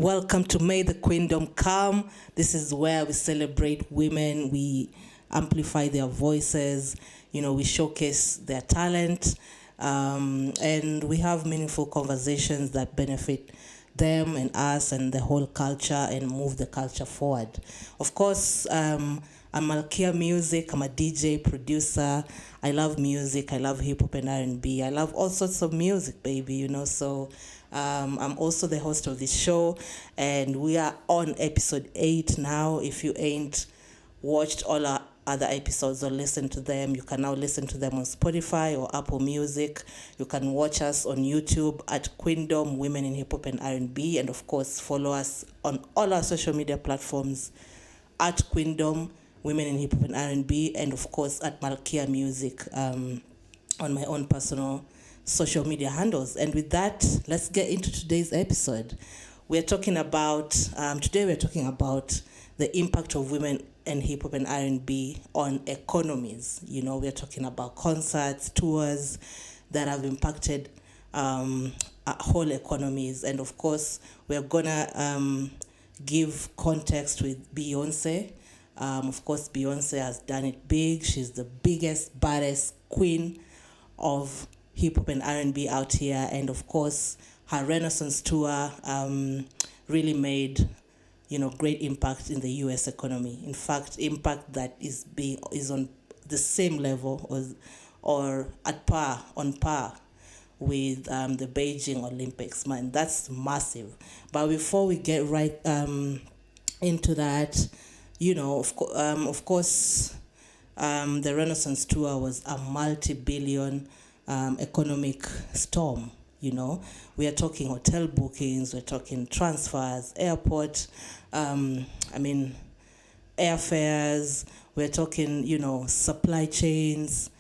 Welcome to May the Queendom Come. This is where we celebrate women, we amplify their voices, we showcase their talent, and we have meaningful conversations that benefit them and us and the whole culture and move the culture forward. Of course, I'm Malkia Music. I'm a DJ, producer. I love music. I love hip hop and R&B. I love all sorts of music, baby. So I'm also the host of this show, and we are on episode 8 now. If you ain't watched all our other episodes or listened to them, you can now listen to them on Spotify or Apple Music. You can watch us on YouTube at Queendom Women in Hip Hop and R&B, and of course follow us on all our social media platforms at Queendom Women in Hip Hop and R&B, and of course at Malkia Music on my own personal social media handles. And with that, let's get into today's episode. We're talking about today. We're talking about the impact of women in hip hop and R&B on economies. We're talking about concerts, tours that have impacted whole economies, and of course, we're gonna give context with Beyonce. Of course, Beyonce has done it big. She's the biggest, baddest queen of hip hop and R&B out here, and of course, her Renaissance tour really made great impact in the U.S. economy. In fact, impact that is on the same level or on par with the Beijing Olympics. Man, that's massive. But before we get right into that, of course, the Renaissance tour was a multi-billion economic storm. We are talking hotel bookings, we're talking transfers, airport, airfares, we're talking, supply chains.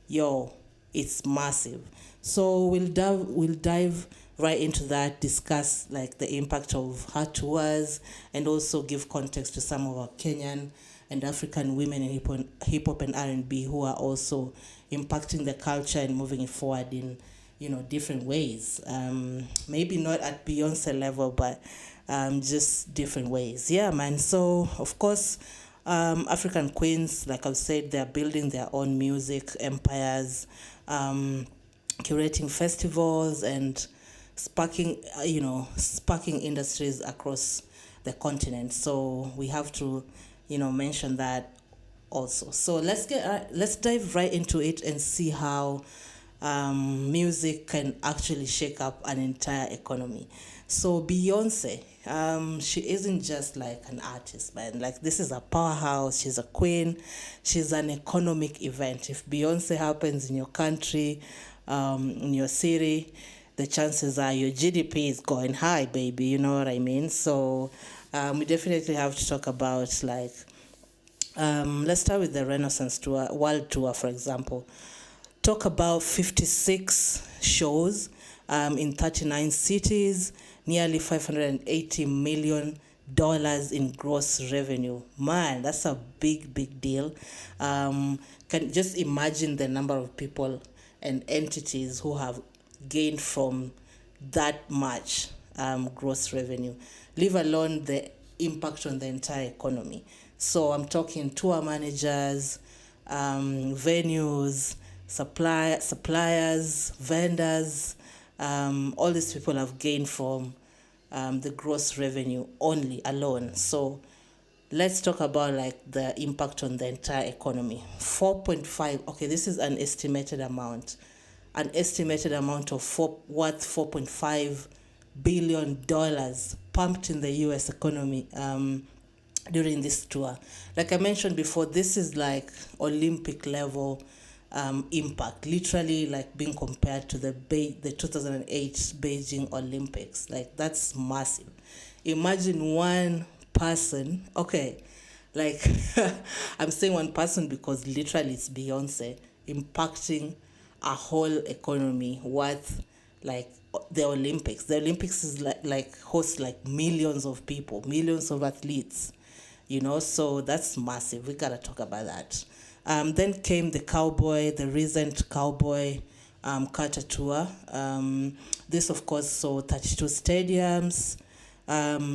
It's massive. So we'll dive right into that, discuss like the impact of her tours, and also give context to some of our Kenyan and African women in hip hop and R&B who are also impacting the culture and moving it forward in different ways. Maybe not at Beyonce level, but just different ways. Yeah, man. So of course, African queens, like I've said, they're building their own music empires, curating festivals and sparking industries across the continent. So we have to mention that also. So let's dive right into it and see how music can actually shake up an entire economy. So Beyonce, she isn't just like an artist, man. Like, this is a powerhouse. She's a queen. She's an economic event. If Beyonce happens in your country, in your city, the chances are your GDP is going high, baby. You know what I mean? So we definitely have to talk about let's start with the Renaissance tour, world tour, for example. Talk about 56 shows in 39 cities, nearly $580 million in gross revenue. Man, that's a big deal. Can just imagine the number of people and entities who have gained from that much gross revenue, leave alone the impact on the entire economy. So I'm talking tour managers, venues, suppliers, vendors. All these people have gained from the gross revenue only alone. So let's talk about like the impact on the entire economy. 4.5. Okay, this is an estimated amount. An estimated amount of worth $4.5 billion pumped in the U.S. economy during this tour. Like I mentioned before, this is like Olympic level impact, literally like being compared to the 2008 Beijing Olympics. Like, that's massive. Imagine one person, okay, like I'm saying one person because literally it's Beyonce impacting a whole economy worth like the Olympics. The Olympics is like hosts like millions of people, millions of athletes, so that's massive. We gotta talk about that. Then came the recent Cowboy Carter tour. This, of course, saw 32 stadiums,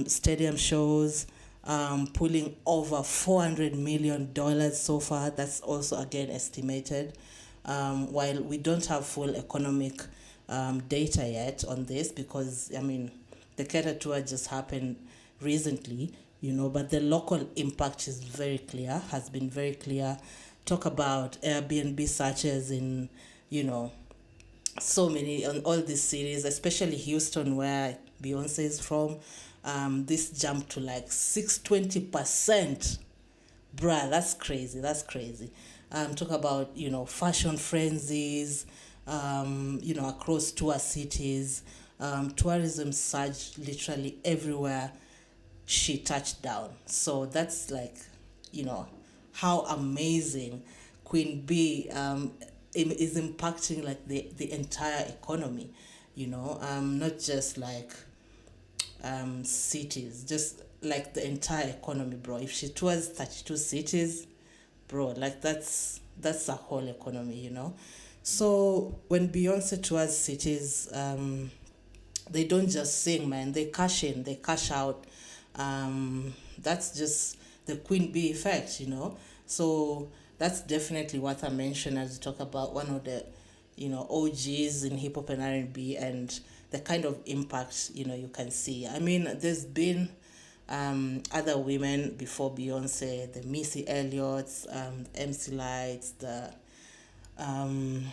stadium shows, pulling over $400 million so far. That's also again estimated. While we don't have full economic data yet on this, because I mean, the Keta tour just happened recently, but the local impact is very clear, has been very clear. Talk about Airbnb searches in, you know, so many on all these cities, especially Houston, where Beyonce is from. This jumped to like 620%. Bruh, that's crazy. That's crazy. Talk about, fashion frenzies, across tour cities. Tourism surged literally everywhere she touched down. So that's like, you know, how amazing Queen B is impacting like the entire economy, not just like cities, just like the entire economy, bro. If she tours 32 cities, bro, like that's a whole economy, So when Beyonce tours cities, they don't just sing, man. They cash in, they cash out. That's just the Queen Bee effect, So that's definitely what I mentioned as we talk about one of the, OGs in hip hop and R&B, and the kind of impact, you can see. I mean, there's been other women before Beyonce, the Missy Elliott's, MC Lights, um,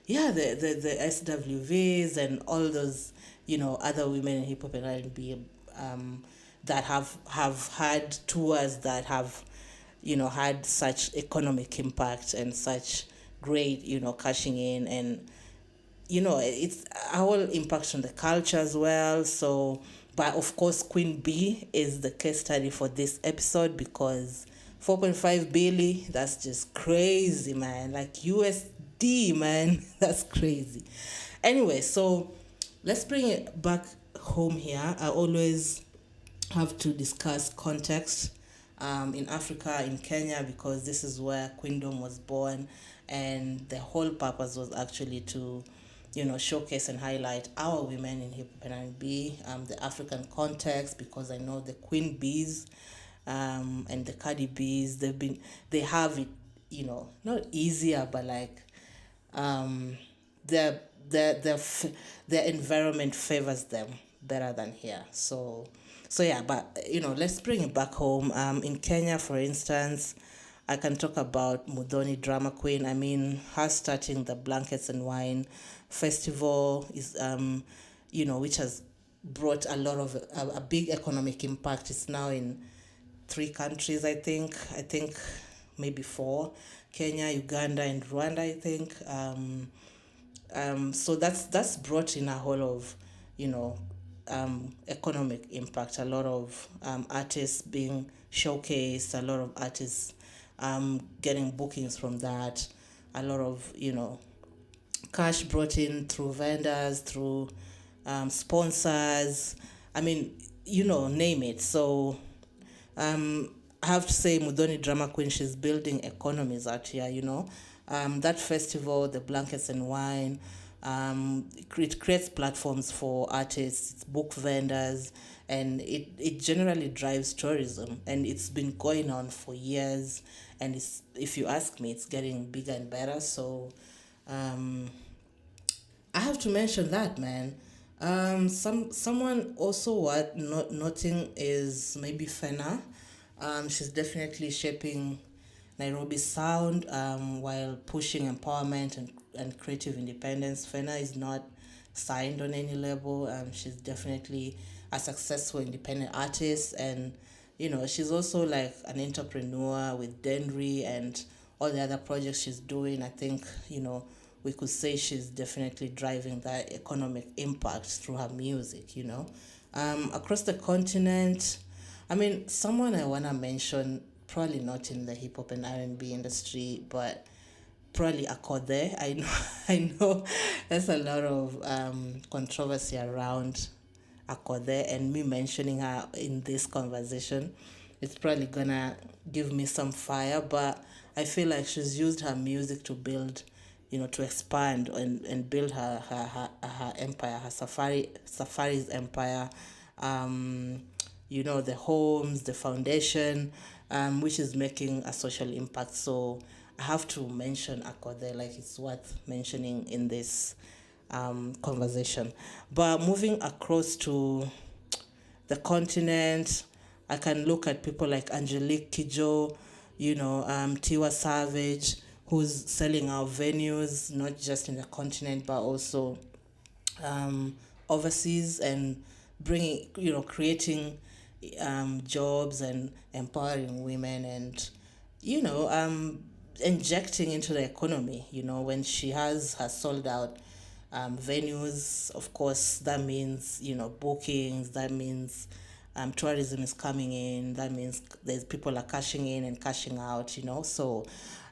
the SWVs and all those, other women in hip hop and R&B, that have had tours that have, had such economic impact and such great, cashing in, and it's a whole impact on the culture as well. So, but of course, Queen B is the case study for this episode, because 4.5 billion, that's just crazy, man. Like USD, man. That's crazy. Anyway, so let's bring it back home here. I always have to discuss context in Africa, in Kenya, because this is where Queendom was born, and the whole purpose was actually to, showcase and highlight our women in hip hop and R&B, the African context, because I know the Queen Bees, and the Cardi B's, they have it, not easier, but like, their their environment favors them better than here. So yeah, but let's bring it back home. In Kenya, for instance, I can talk about Muthoni Drummer Queen. I mean, her starting the Blankets and Wine Festival is, which has brought a lot of a big economic impact. It's now in 3 countries, I think. Maybe 4: Kenya, Uganda, and Rwanda, I think. So that's brought in a whole of, economic impact. A lot of artists being showcased. A lot of artists getting bookings from that. A lot of cash brought in through vendors, through sponsors. I mean, name it. So I have to say, Muthoni Drama Queen, she's building economies out here, That festival, the Blankets and Wine, it creates platforms for artists, it's book vendors, and it generally drives tourism. And it's been going on for years. And if you ask me, it's getting bigger and better. So I have to mention that, man. Someone also what not noting is maybe Fena. She's definitely shaping Nairobi's sound, while pushing empowerment and creative independence. Fena is not signed on any label. She's definitely a successful independent artist, and she's also like an entrepreneur with Denry and all the other projects she's doing. I think we could say she's definitely driving that economic impact through her music. Across the continent. I mean, someone I wanna mention, probably not in the hip hop and R&B industry, but probably Akode. I know, I know, there's a lot of controversy around Akode, and me mentioning her in this conversation, it's probably gonna give me some fire. But I feel like she's used her music to build, to expand and build her empire, her Safari's empire. um, the homes, the foundation, which is making a social impact. So I have to mention Akode, like it's worth mentioning in this conversation. But moving across to the continent, I can look at people like Angelique Kidjo, Tiwa Savage, who's selling out venues, not just in the continent, but also um, overseas, and creating jobs and empowering women, and injecting into the economy. When she has her sold out venues, of course, that means bookings. That means tourism is coming in. That means there's people are cashing in and cashing out. So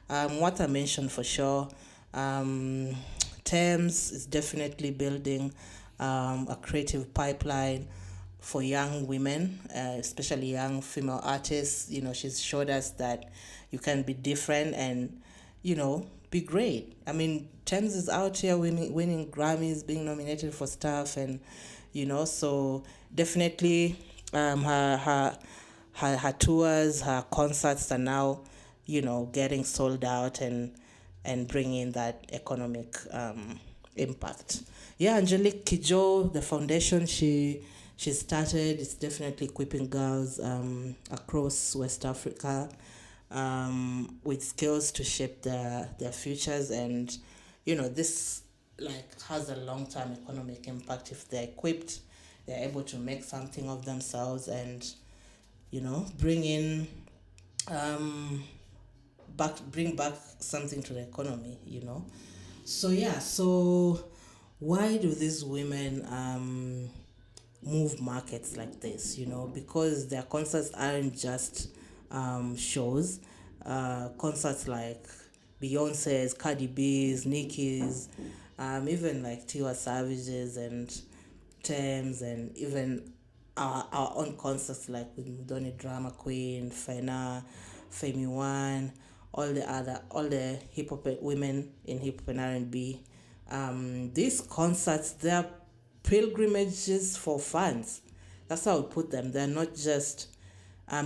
what I mentioned for sure. Tems is definitely building a creative pipeline for young women, especially young female artists. She's showed us that you can be different and, be great. I mean, Tems is out here winning Grammys, being nominated for stuff, and, so definitely her tours, her concerts are now, getting sold out and bringing that economic impact. Yeah, Angelique Kidjo, the foundation she started, is definitely equipping girls across West Africa with skills to shape their futures, and this like has a long-term economic impact. If they're equipped, they're able to make something of themselves, and bring in um, bring back something to the economy. So yeah, so why do these women move markets like this? Because their concerts aren't just shows. Concerts like Beyonce's, Cardi B's, Nicki's, even like Tiwa Savage's and Tems, and even our own concerts like with Muthoni Drummer Queen, Femi One, all the hip hop women in hip hop and R&B. These concerts, they're pilgrimages for fans. That's how I would put them. They're not just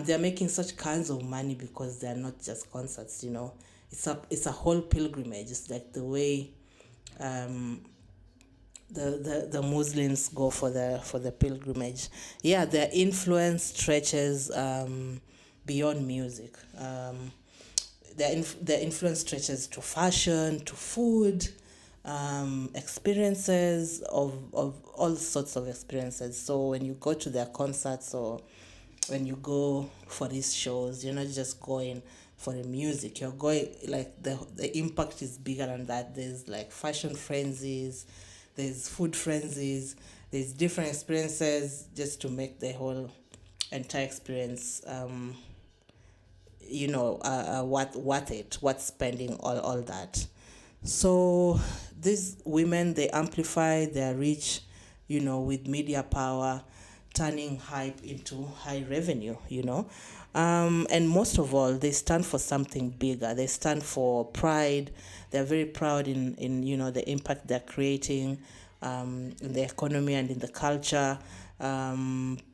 they're making such kinds of money because they're not just concerts. It's a whole pilgrimage. It's like the way um, the Muslims go for the pilgrimage. Yeah, their influence stretches beyond music. Their influence stretches to fashion, to food, experiences of all sorts of experiences. So when you go to their concerts, or when you go for these shows, you're not just going for the music. You're going, like, the impact is bigger than that. There's like fashion frenzies, there's food frenzies, there's different experiences just to make the whole entire experience worth spending all that. So these women, they amplify their reach, with media power, turning hype into high revenue. And most of all, they stand for something bigger. They stand for pride. They're very proud in the impact they're creating in the economy and in the culture.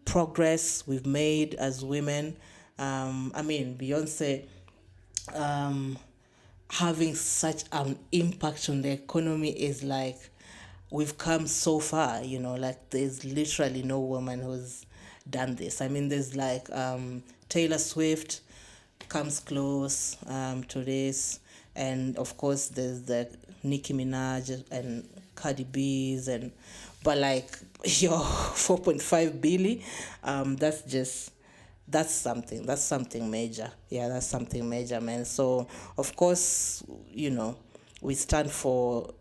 Progress we've made as women. I mean, Beyonce um, having such an impact on the economy is like, we've come so far. Like, there's literally no woman who's done this. I mean, there's like Taylor Swift comes close to this, and of course there's the Nicki Minaj and Cardi B's, and but like, your 4.5 billion, that's just, that's something major. Yeah, that's something major, man. So of course, we stand for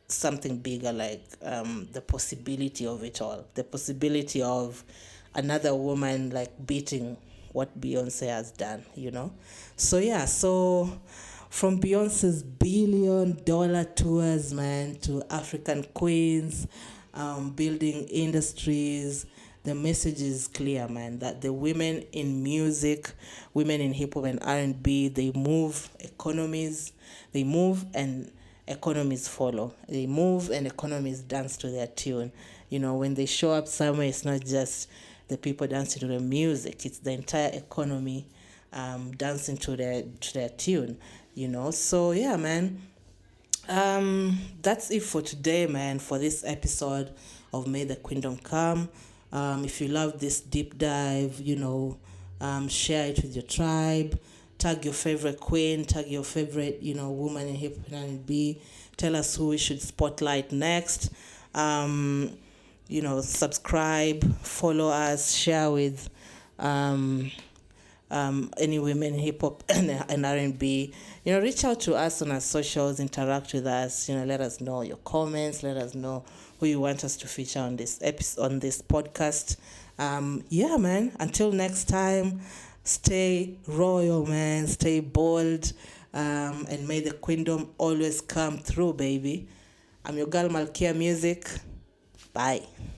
something bigger, like the possibility of it all, the possibility of another woman like beating what Beyonce has done. So yeah, so from Beyonce's $1 billion tours, man, to African queens, building industries, the message is clear, man, that the women in music, women in hip hop and R&B, they move economies, they move and economies follow. They move and economies dance to their tune. When they show up somewhere, it's not just the people dancing to the music; it's the entire economy dancing to their tune. So yeah, man. That's it for today, man, for this episode of May the Queendom Come. If you love this deep dive, share it with your tribe. Tag your favorite queen, tag your favorite, woman in hip hop and R&B. Tell us who we should spotlight next. Subscribe, follow us, share with any women in hip hop and R&B. Reach out to us on our socials, interact with us. Let us know your comments. Let us know who you want us to feature on this episode, on this podcast. Yeah, man. Until next time, stay royal, man. Stay bold, and may the queendom always come through, baby. I'm your girl Malkia Music. Bye.